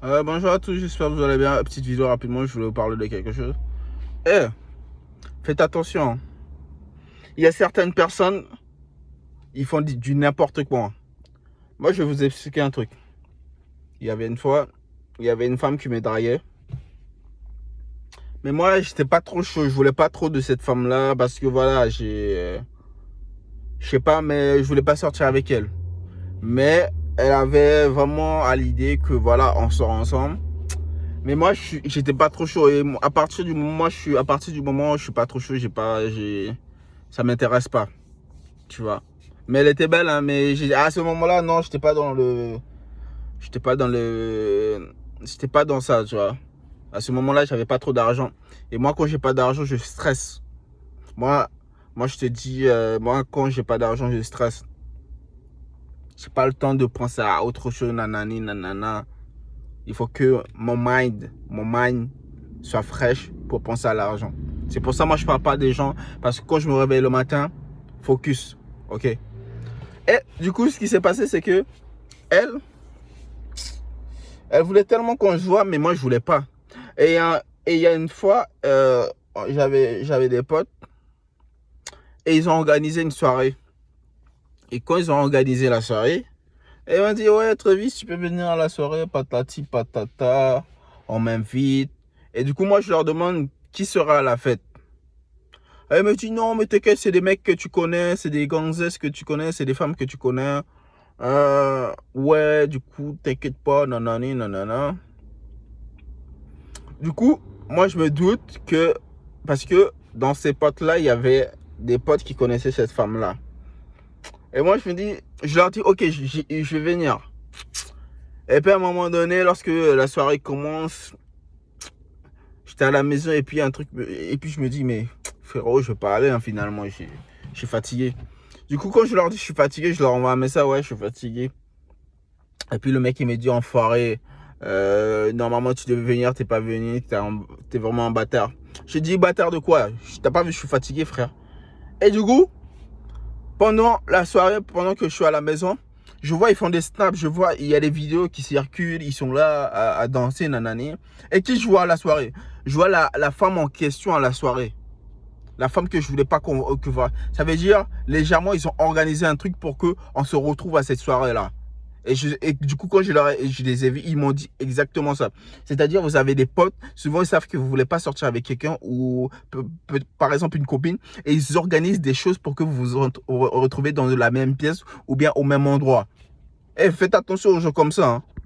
Bonjour à tous, j'espère que vous allez bien. Petite vidéo rapidement, je voulais vous parler de quelque chose. Eh, faites attention. Il y a certaines personnes, ils font du n'importe quoi. Moi, je vais vous expliquer un truc. Il y avait une fois, il y avait une femme qui me draguait. Mais moi, j'étais pas trop chaud. Je voulais pas trop de cette femme-là parce que voilà, je sais pas, mais je voulais pas sortir avec elle. Mais elle avait vraiment à l'idée que voilà, on sort ensemble. Mais moi, j'étais pas trop chaud. Et à partir du moment où je suis pas trop chaud, ça m'intéresse pas, tu vois. Mais elle était belle, hein, mais à ce moment-là, non, j'étais pas dans ça, tu vois. À ce moment-là, j'avais pas trop d'argent. Et moi, quand j'ai pas d'argent, je stresse. Moi, moi, je te dis, moi, quand j'ai pas d'argent, je stresse. J'ai pas le temps de penser à autre chose, nanani, nanana. Il faut que mon mind soit fraîche pour penser à l'argent. C'est pour ça, moi, je parle pas des gens. Parce que quand je me réveille le matin, focus. OK. Et du coup, ce qui s'est passé, c'est que elle, elle voulait tellement qu'on se voit, mais moi, je voulais pas. Et il y a une fois, j'avais des potes et ils ont organisé une soirée. Et quand ils ont organisé la soirée, elle m'a dit, ouais, Travis, tu peux venir à la soirée, patati, patata, on m'invite. Et du coup, moi, je leur demande qui sera à la fête. Elle me dit, non, mais t'inquiète, c'est des mecs que tu connais, c'est des gonzesses que tu connais, c'est des femmes que tu connais. Ouais, du coup, t'inquiète pas, nanani, nanana. Du coup, moi, je me doute que, parce que dans ces potes-là, il y avait des potes qui connaissaient cette femme-là. Et moi, je leur dis, ok, je vais venir. Et puis à un moment donné, lorsque la soirée commence, j'étais à la maison et puis je me dis, mais frérot, je vais pas aller, hein, finalement, je suis fatigué. Du coup, quand je leur dis je suis fatigué, je leur envoie un message, ouais, je suis fatigué. Et puis le mec, il me dit, enfoiré, normalement tu devais venir, t'es pas venu, t'es vraiment un bâtard. J'ai dit, bâtard de quoi? T'as pas vu, je suis fatigué, frère. Et du coup, pendant la soirée, pendant que je suis à la maison, je vois, ils font des snaps, je vois, il y a des vidéos qui circulent, ils sont là à danser, nanani. Et qui je vois à la soirée? Je vois la femme en question à la soirée. La femme que je voulais pas que voir. Ça veut dire, légèrement, ils ont organisé un truc pour qu'on se retrouve à cette soirée-là. Et du coup, quand je les ai vus, ils m'ont dit exactement ça. C'est-à-dire, vous avez des potes, souvent ils savent que vous voulez pas sortir avec quelqu'un ou par exemple une copine, et ils organisent des choses pour que vous vous retrouvez dans la même pièce ou bien au même endroit. Et faites attention aux gens comme ça, hein.